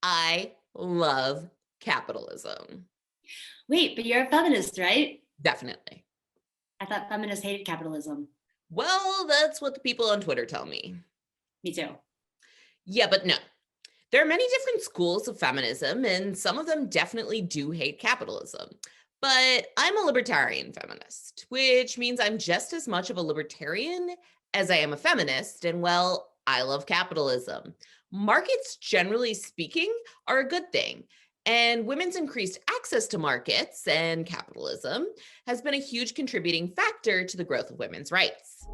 I love capitalism. Wait, but you're a feminist, right? Definitely. I thought feminists hated capitalism. Well, that's what the people on Twitter tell me. Me too. Yeah, but no. There are many different schools of feminism, and some of them definitely do hate capitalism. But I'm a libertarian feminist, which means I'm just as much of a libertarian as I am a feminist. And well, I love capitalism. Markets, generally speaking, are a good thing. And women's increased access to markets and capitalism has been a huge contributing factor to the growth of women's rights.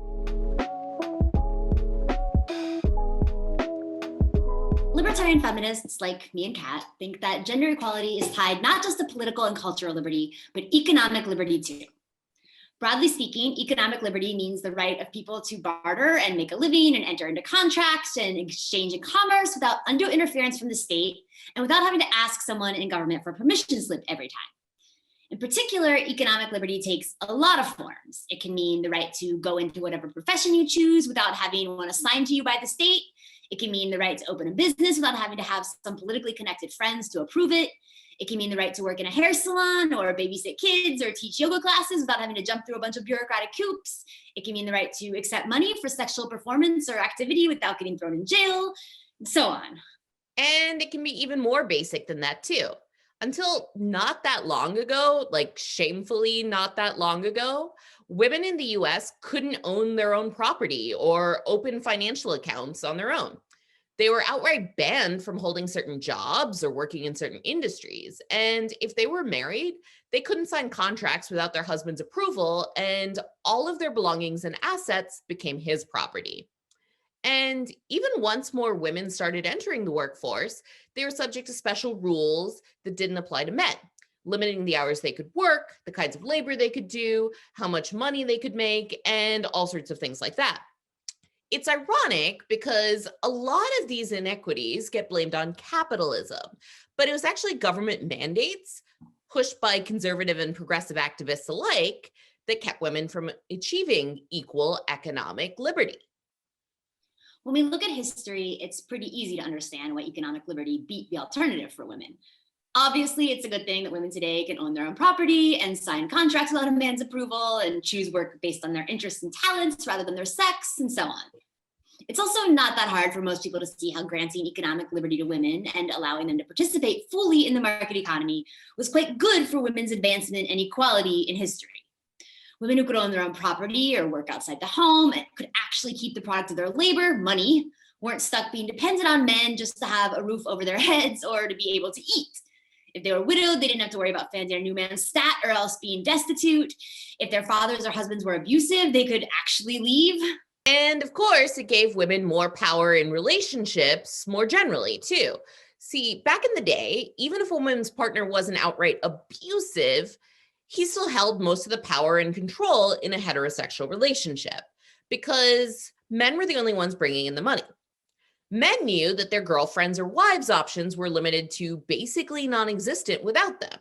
Libertarian feminists like me and Kat think that gender equality is tied not just to political and cultural liberty, but economic liberty too. Broadly speaking, economic liberty means the right of people to barter and make a living and enter into contracts and exchange in commerce without undue interference from the state and without having to ask someone in government for a permission slip every time. In particular, economic liberty takes a lot of forms. It can mean the right to go into whatever profession you choose without having one assigned to you by the state. It can mean the right to open a business without having to have some politically connected friends to approve it. It can mean the right to work in a hair salon or babysit kids or teach yoga classes without having to jump through a bunch of bureaucratic hoops. It can mean the right to accept money for sexual performance or activity without getting thrown in jail, and so on. And it can be even more basic than that too. Until not that long ago, like shamefully not that long ago, women in the US couldn't own their own property or open financial accounts on their own. They were outright banned from holding certain jobs or working in certain industries. And if they were married, they couldn't sign contracts without their husband's approval, and all of their belongings and assets became his property. And even once more women started entering the workforce, they were subject to special rules that didn't apply to men, limiting the hours they could work, the kinds of labor they could do, how much money they could make, and all sorts of things like that. It's ironic because a lot of these inequities get blamed on capitalism, but it was actually government mandates pushed by conservative and progressive activists alike that kept women from achieving equal economic liberty. When we look at history, it's pretty easy to understand why economic liberty beat the alternative for women. Obviously, it's a good thing that women today can own their own property and sign contracts without a man's approval and choose work based on their interests and talents rather than their sex, and so on. It's also not that hard for most people to see how granting economic liberty to women and allowing them to participate fully in the market economy was quite good for women's advancement and equality in history. Women who could own their own property or work outside the home and could actually keep the product of their labor, money, weren't stuck being dependent on men just to have a roof over their heads or to be able to eat. If they were widowed, they didn't have to worry about finding a new man's stat or else being destitute. If their fathers or husbands were abusive, they could actually leave. And of course, it gave women more power in relationships more generally, too. See, back in the day, even if a woman's partner wasn't outright abusive, he still held most of the power and control in a heterosexual relationship because men were the only ones bringing in the money. Men knew that their girlfriends or wives options were limited to basically non-existent without them,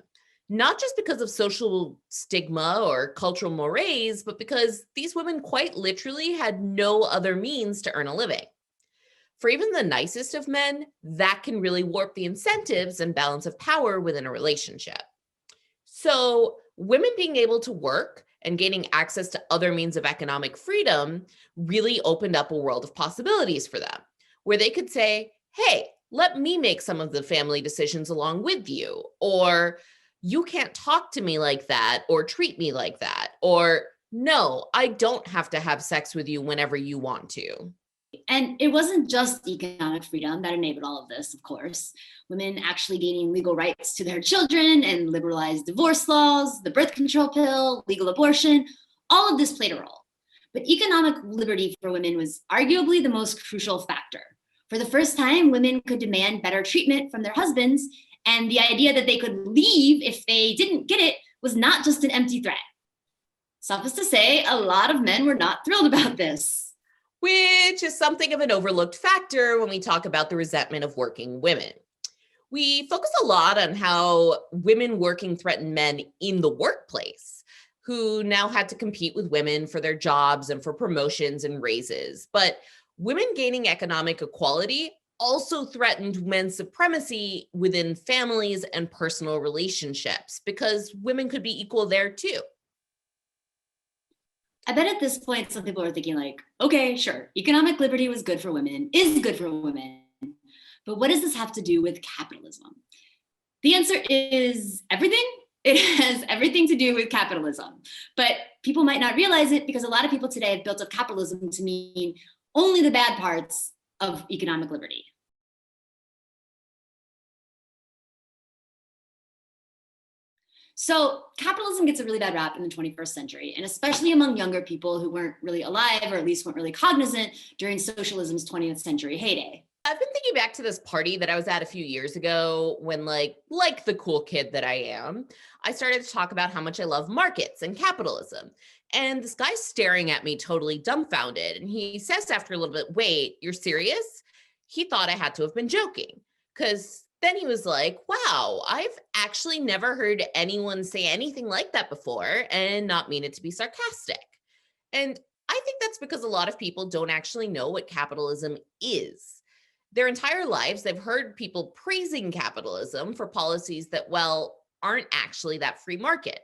not just because of social stigma or cultural mores, but because these women quite literally had no other means to earn a living. For even the nicest of men, that can really warp the incentives and balance of power within a relationship. So women being able to work and gaining access to other means of economic freedom really opened up a world of possibilities for them, where they could say, hey, let me make some of the family decisions along with you, or you can't talk to me like that or treat me like that, or no, I don't have to have sex with you whenever you want to. And it wasn't just economic freedom that enabled all of this, of course. Women actually gaining legal rights to their children and liberalized divorce laws, the birth control pill, legal abortion, all of this played a role. But economic liberty for women was arguably the most crucial factor. For the first time, women could demand better treatment from their husbands, and the idea that they could leave if they didn't get it was not just an empty threat. Suffice to say, a lot of men were not thrilled about this. Which is something of an overlooked factor when we talk about the resentment of working women. We focus a lot on how women working threatened men in the workplace, who now had to compete with women for their jobs and for promotions and raises. But women gaining economic equality also threatened men's supremacy within families and personal relationships because women could be equal there too. I bet at this point, some people are thinking like, okay, sure, economic liberty was good for women, is good for women, but what does this have to do with capitalism? The answer is everything. It has everything to do with capitalism, but people might not realize it because a lot of people today have built up capitalism to mean only the bad parts of economic liberty. So capitalism gets a really bad rap in the 21st century, and especially among younger people who weren't really alive, or at least weren't really cognizant during socialism's 20th century heyday. I've been thinking back to this party that I was at a few years ago when, like the cool kid that I am, I started to talk about how much I love markets and capitalism. And this guy's staring at me totally dumbfounded. And he says after a little bit, "Wait, you're serious?" He thought I had to have been joking, because then he was like, "Wow, I've actually never heard anyone say anything like that before and not mean it to be sarcastic." And I think that's because a lot of people don't actually know what capitalism is. Their entire lives, they've heard people praising capitalism for policies that, well, aren't actually that free market,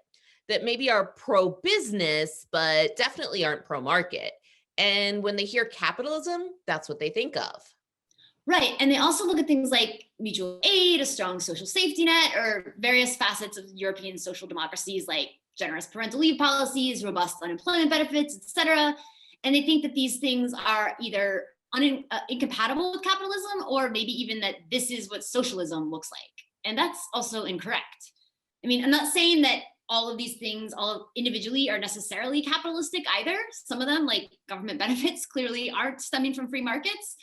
that maybe are pro-business, but definitely aren't pro-market. And when they hear capitalism, that's what they think of. Right. And they also look at things like mutual aid, a strong social safety net, or various facets of European social democracies like generous parental leave policies, robust unemployment benefits, etc. And they think that these things are either incompatible with capitalism, or maybe even that this is what socialism looks like. And that's also incorrect. I mean, I'm not saying that all of these things all individually are necessarily capitalistic either. Some of them, like government benefits, clearly aren't stemming from free markets.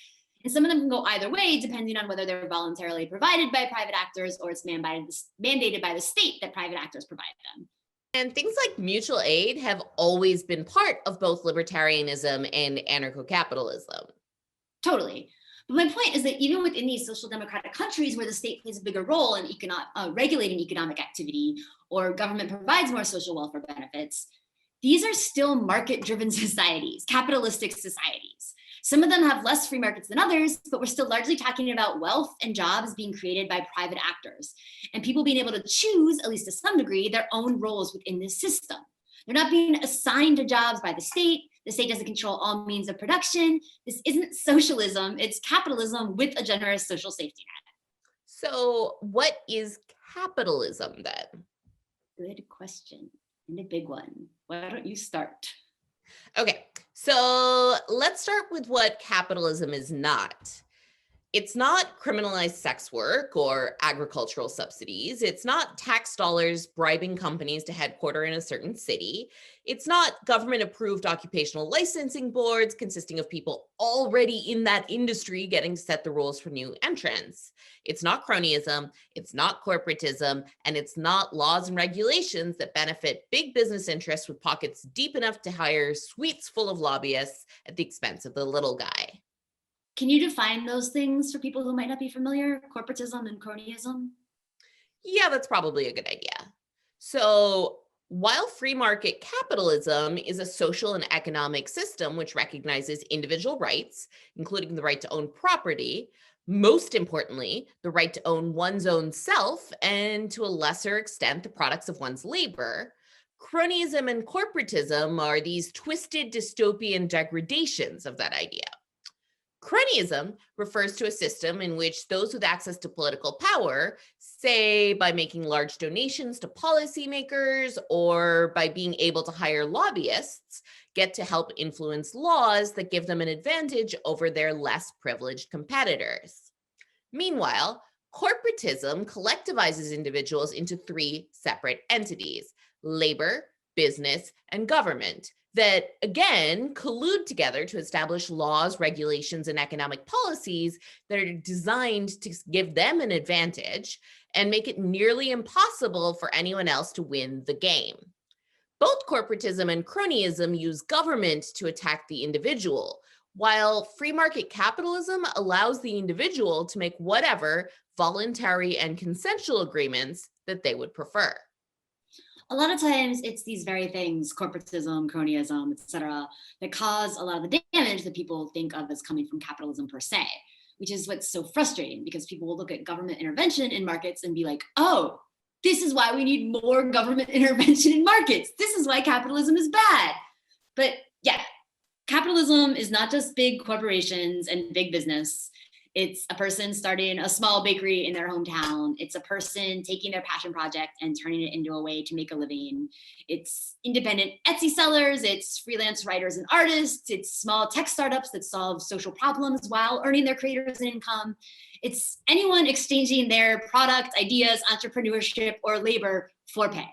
And some of them can go either way, depending on whether they're voluntarily provided by private actors or it's mandated by the state that private actors provide them. And things like mutual aid have always been part of both libertarianism and anarcho-capitalism. Totally. But my point is that even within these social democratic countries where the state plays a bigger role in regulating economic activity, or government provides more social welfare benefits, these are still market-driven societies, capitalistic societies. Some of them have less free markets than others, but we're still largely talking about wealth and jobs being created by private actors and people being able to choose, at least to some degree, their own roles within this system. They're not being assigned to jobs by the state. The state doesn't control all means of production. This isn't socialism, it's capitalism with a generous social safety net. So what is capitalism then? Good question, and a big one. Why don't you start? Okay, so let's start with what capitalism is not. It's not criminalized sex work or agricultural subsidies. It's not tax dollars bribing companies to headquarter in a certain city. It's not government-approved occupational licensing boards consisting of people already in that industry getting to set the rules for new entrants. It's not cronyism, it's not corporatism, and it's not laws and regulations that benefit big business interests with pockets deep enough to hire suites full of lobbyists at the expense of the little guy. Can you define those things for people who might not be familiar? Corporatism and cronyism? Yeah, that's probably a good idea. So while free market capitalism is a social and economic system which recognizes individual rights, including the right to own property, most importantly, the right to own one's own self, and to a lesser extent, the products of one's labor, cronyism and corporatism are these twisted dystopian degradations of that idea. Cronyism refers to a system in which those with access to political power, say by making large donations to policymakers or by being able to hire lobbyists, get to help influence laws that give them an advantage over their less privileged competitors. Meanwhile, corporatism collectivizes individuals into three separate entities: labor, business, and government, that again collude together to establish laws, regulations, and economic policies that are designed to give them an advantage and make it nearly impossible for anyone else to win the game. Both corporatism and cronyism use government to attack the individual, while free market capitalism allows the individual to make whatever voluntary and consensual agreements that they would prefer. A lot of times it's these very things, corporatism, cronyism, et cetera, that cause a lot of the damage that people think of as coming from capitalism per se, which is what's so frustrating because people will look at government intervention in markets and be like, oh, this is why we need more government intervention in markets. This is why capitalism is bad. But yeah, capitalism is not just big corporations and big business. It's a person starting a small bakery in their hometown. It's a person taking their passion project and turning it into a way to make a living. It's independent Etsy sellers. It's freelance writers and artists. It's small tech startups that solve social problems while earning their creators an income. It's anyone exchanging their product, ideas, entrepreneurship, or labor for pay.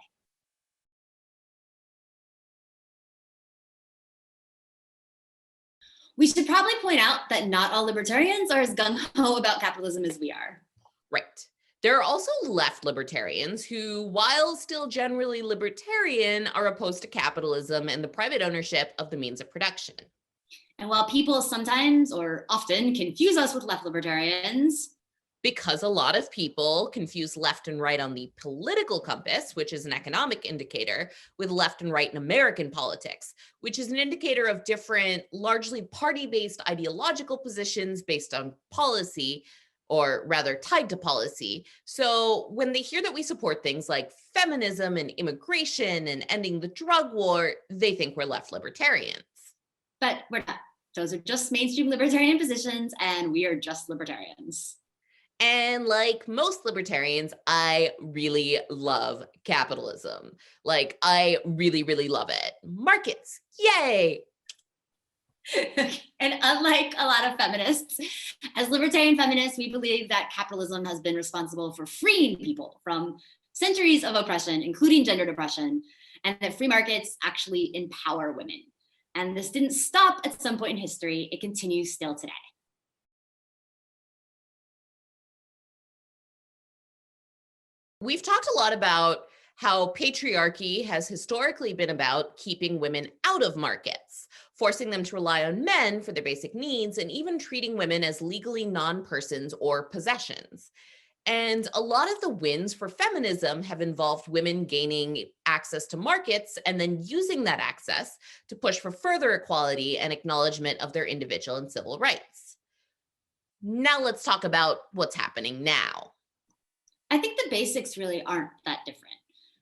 We should probably point out that not all libertarians are as gung-ho about capitalism as we are. Right. There are also left libertarians who, while still generally libertarian, are opposed to capitalism and the private ownership of the means of production. And while people sometimes or often confuse us with left libertarians, because a lot of people confuse left and right on the political compass, which is an economic indicator, with left and right in American politics, which is an indicator of different, largely party-based ideological positions based on policy, or rather tied to policy. So when they hear that we support things like feminism and immigration and ending the drug war, they think we're left libertarians. But we're not. Those are just mainstream libertarian positions, and we are just libertarians. And like most libertarians, I really love capitalism. Like, I really, really love it. Markets, yay! And unlike a lot of feminists, as libertarian feminists, we believe that capitalism has been responsible for freeing people from centuries of oppression, including gendered oppression, and that free markets actually empower women. And this didn't stop at some point in history. It continues still today. We've talked a lot about how patriarchy has historically been about keeping women out of markets, forcing them to rely on men for their basic needs, and even treating women as legally non-persons or possessions. And a lot of the wins for feminism have involved women gaining access to markets and then using that access to push for further equality and acknowledgement of their individual and civil rights. Now let's talk about what's happening now. I think the basics really aren't that different.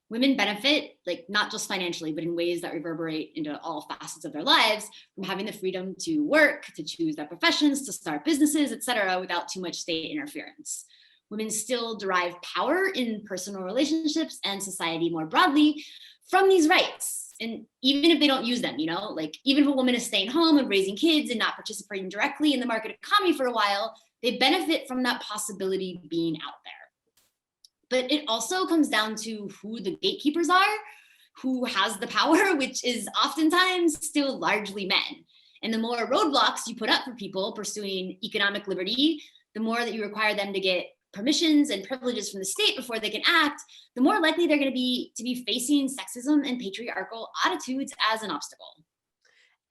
Women benefit, like not just financially, but in ways that reverberate into all facets of their lives, from having the freedom to work, to choose their professions, to start businesses, etc., without too much state interference. Women still derive power in personal relationships and society more broadly from these rights. And even if they don't use them, like even if a woman is staying home and raising kids and not participating directly in the market economy for a while, they benefit from that possibility being out there. But it also comes down to who the gatekeepers are, who has the power, which is oftentimes still largely men. And the more roadblocks you put up for people pursuing economic liberty, the more that you require them to get permissions and privileges from the state before they can act, the more likely they're going to be facing sexism and patriarchal attitudes as an obstacle.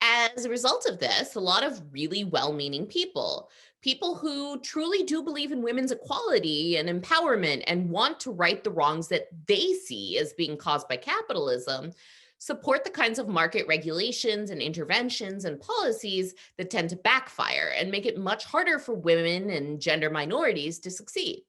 As a result of this, a lot of really well-meaning people who truly do believe in women's equality and empowerment and want to right the wrongs that they see as being caused by capitalism, support the kinds of market regulations and interventions and policies that tend to backfire and make it much harder for women and gender minorities to succeed.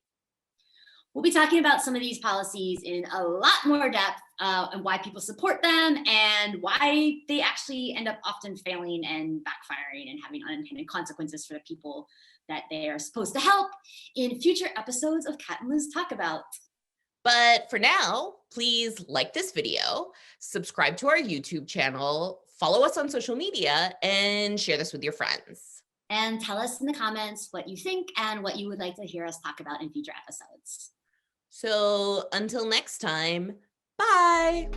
We'll be talking about some of these policies in a lot more depth and why people support them and why they actually end up often failing and backfiring and having unintended consequences for the people that they are supposed to help in future episodes of Kat and Liz Talk About. But for now, please like this video, subscribe to our YouTube channel, follow us on social media, and share this with your friends. And tell us in the comments what you think and what you would like to hear us talk about in future episodes. So until next time, bye.